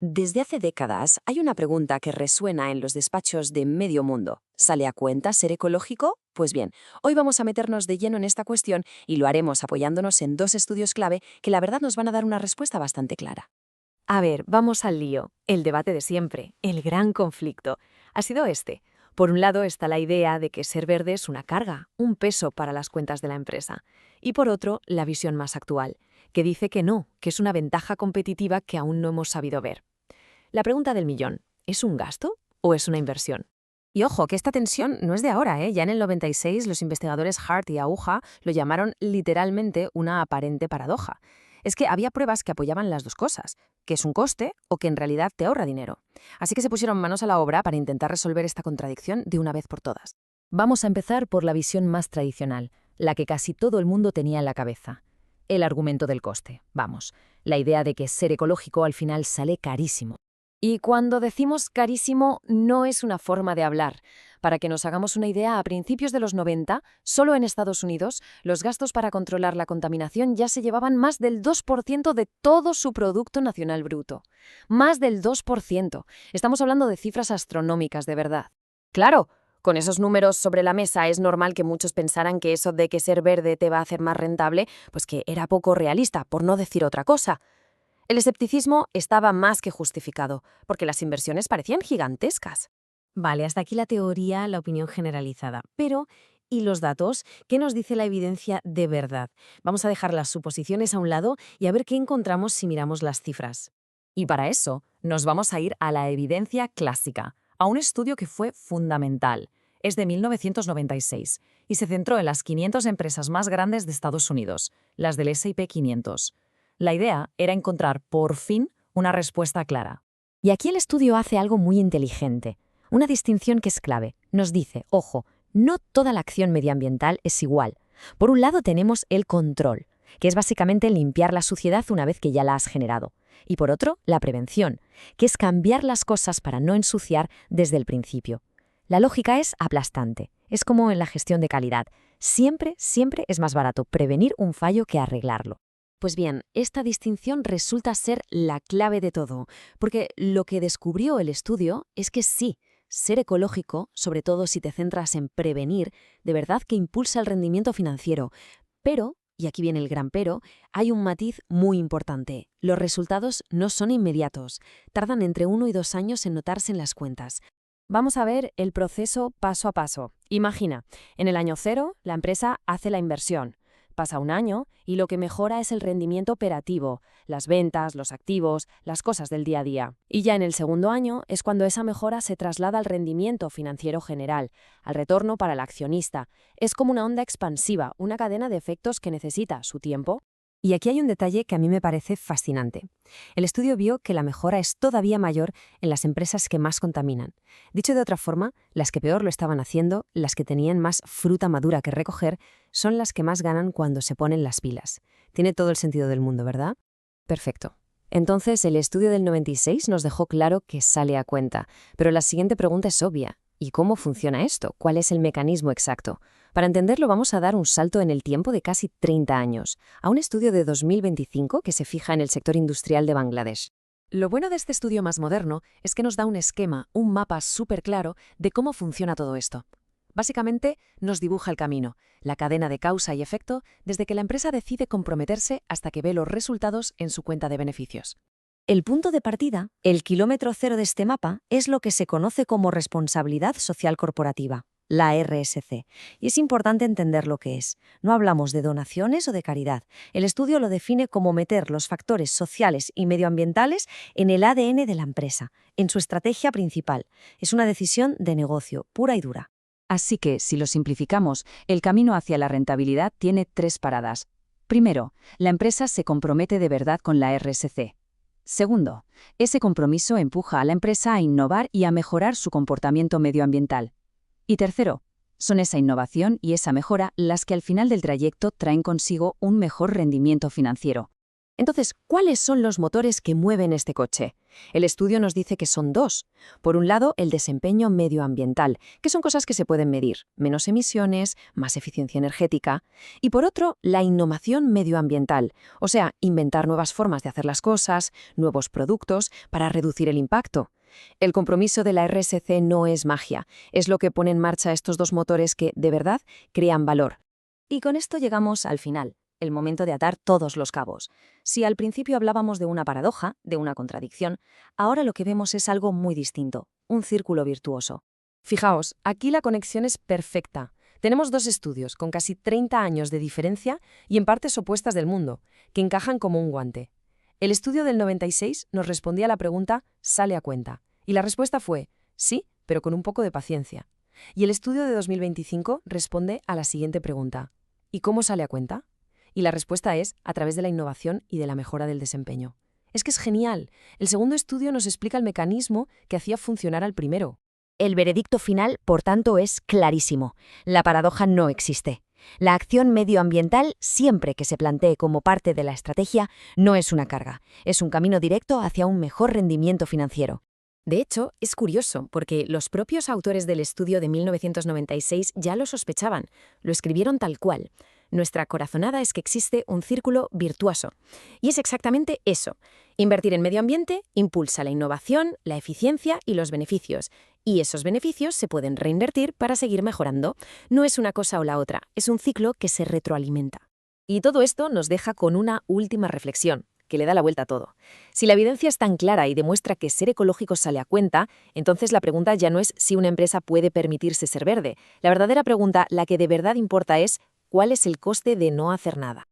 Desde hace décadas hay una pregunta que resuena en los despachos de medio mundo. ¿Sale a cuenta ser ecológico? Pues bien, hoy vamos a meternos de lleno en esta cuestión y lo haremos apoyándonos en dos estudios clave que la verdad nos van a dar una respuesta bastante clara. A ver, vamos al lío. El debate de siempre, el gran conflicto, ha sido este. Por un lado está la idea de que ser verde es una carga, un peso para las cuentas de la empresa. Y por otro, la visión más actual, que dice que no, que es una ventaja competitiva que aún no hemos sabido ver. La pregunta del millón, ¿es un gasto o es una inversión? Y ojo, que esta tensión no es de ahora, ¿eh? Ya en el 96 los investigadores Hart y Aguja lo llamaron literalmente una aparente paradoja. Es que había pruebas que apoyaban las dos cosas, que es un coste o que en realidad te ahorra dinero. Así que se pusieron manos a la obra para intentar resolver esta contradicción de una vez por todas. Vamos a empezar por la visión más tradicional, la que casi todo el mundo tenía en la cabeza. El argumento del coste, vamos, la idea de que ser ecológico al final sale carísimo. Y cuando decimos carísimo, no es una forma de hablar. Para que nos hagamos una idea, a principios de los 90, solo en Estados Unidos, los gastos para controlar la contaminación ya se llevaban más del 2% de todo su Producto Nacional Bruto. Más del 2%. Estamos hablando de cifras astronómicas, de verdad. Claro, con esos números sobre la mesa es normal que muchos pensaran que eso de que ser verde te va a hacer más rentable, pues que era poco realista, por no decir otra cosa. El escepticismo estaba más que justificado, porque las inversiones parecían gigantescas. Vale, hasta aquí la teoría, la opinión generalizada. Pero, ¿y los datos? ¿Qué nos dice la evidencia de verdad? Vamos a dejar las suposiciones a un lado y a ver qué encontramos si miramos las cifras. Y para eso nos vamos a ir a la evidencia clásica, a un estudio que fue fundamental. Es de 1996 y se centró en las 500 empresas más grandes de Estados Unidos, las del S&P 500. La idea era encontrar, por fin, una respuesta clara. Y aquí el estudio hace algo muy inteligente. Una distinción que es clave. Nos dice, ojo, no toda la acción medioambiental es igual. Por un lado tenemos el control, que es básicamente limpiar la suciedad una vez que ya la has generado. Y por otro, la prevención, que es cambiar las cosas para no ensuciar desde el principio. La lógica es aplastante. Es como en la gestión de calidad. Siempre es más barato prevenir un fallo que arreglarlo. Pues bien, esta distinción resulta ser la clave de todo, porque lo que descubrió el estudio es que sí, ser ecológico, sobre todo si te centras en prevenir, de verdad que impulsa el rendimiento financiero. Pero, y aquí viene el gran pero, hay un matiz muy importante. Los resultados no son inmediatos, tardan entre 1 y 2 años en notarse en las cuentas. Vamos a ver el proceso paso a paso. Imagina, en el año 0, la empresa hace la inversión. Pasa un año y lo que mejora es el rendimiento operativo, las ventas, los activos, las cosas del día a día. Y ya en el segundo año es cuando esa mejora se traslada al rendimiento financiero general, al retorno para el accionista. Es como una onda expansiva, una cadena de efectos que necesita su tiempo. Y aquí hay un detalle que a mí me parece fascinante. El estudio vio que la mejora es todavía mayor en las empresas que más contaminan. Dicho de otra forma, las que peor lo estaban haciendo, las que tenían más fruta madura que recoger, son las que más ganan cuando se ponen las pilas. Tiene todo el sentido del mundo, ¿verdad? Perfecto. Entonces, el estudio del 96 nos dejó claro que sale a cuenta. Pero la siguiente pregunta es obvia. ¿Y cómo funciona esto? ¿Cuál es el mecanismo exacto? Para entenderlo vamos a dar un salto en el tiempo de casi 30 años, a un estudio de 2025 que se fija en el sector industrial de Bangladesh. Lo bueno de este estudio más moderno es que nos da un esquema, un mapa súper claro de cómo funciona todo esto. Básicamente, nos dibuja el camino, la cadena de causa y efecto desde que la empresa decide comprometerse hasta que ve los resultados en su cuenta de beneficios. El punto de partida, el kilómetro cero de este mapa, es lo que se conoce como responsabilidad social corporativa, la RSC. Y es importante entender lo que es. No hablamos de donaciones o de caridad. El estudio lo define como meter los factores sociales y medioambientales en el ADN de la empresa, en su estrategia principal. Es una decisión de negocio, pura y dura. Así que, si lo simplificamos, el camino hacia la rentabilidad tiene 3 paradas. Primero, la empresa se compromete de verdad con la RSC. Segundo, ese compromiso empuja a la empresa a innovar y a mejorar su comportamiento medioambiental. Y tercero, son esa innovación y esa mejora las que al final del trayecto traen consigo un mejor rendimiento financiero. Entonces, ¿cuáles son los motores que mueven este coche? El estudio nos dice que son dos. Por un lado, el desempeño medioambiental, que son cosas que se pueden medir, menos emisiones, más eficiencia energética. Y por otro, la innovación medioambiental, o sea, inventar nuevas formas de hacer las cosas, nuevos productos, para reducir el impacto. El compromiso de la RSC no es magia, es lo que pone en marcha estos dos motores que, de verdad, crean valor. Y con esto llegamos al final, el momento de atar todos los cabos. Si al principio hablábamos de una paradoja, de una contradicción, ahora lo que vemos es algo muy distinto, un círculo virtuoso. Fijaos, aquí la conexión es perfecta. Tenemos dos estudios con casi 30 años de diferencia y en partes opuestas del mundo, que encajan como un guante. El estudio del 96 nos respondía a la pregunta ¿sale a cuenta? Y la respuesta fue sí, pero con un poco de paciencia. Y el estudio de 2025 responde a la siguiente pregunta ¿y cómo sale a cuenta? Y la respuesta es a través de la innovación y de la mejora del desempeño. Es que es genial. El segundo estudio nos explica el mecanismo que hacía funcionar al primero. El veredicto final, por tanto, es clarísimo. La paradoja no existe. La acción medioambiental, siempre que se plantee como parte de la estrategia, no es una carga, es un camino directo hacia un mejor rendimiento financiero. De hecho, es curioso, porque los propios autores del estudio de 1996 ya lo sospechaban, lo escribieron tal cual. Nuestra corazonada es que existe un círculo virtuoso. Y es exactamente eso. Invertir en medio ambiente impulsa la innovación, la eficiencia y los beneficios. Y esos beneficios se pueden reinvertir para seguir mejorando. No es una cosa o la otra, es un ciclo que se retroalimenta. Y todo esto nos deja con una última reflexión, que le da la vuelta a todo. Si la evidencia es tan clara y demuestra que ser ecológico sale a cuenta, entonces la pregunta ya no es si una empresa puede permitirse ser verde. La verdadera pregunta, la que de verdad importa, es ¿cuál es el coste de no hacer nada?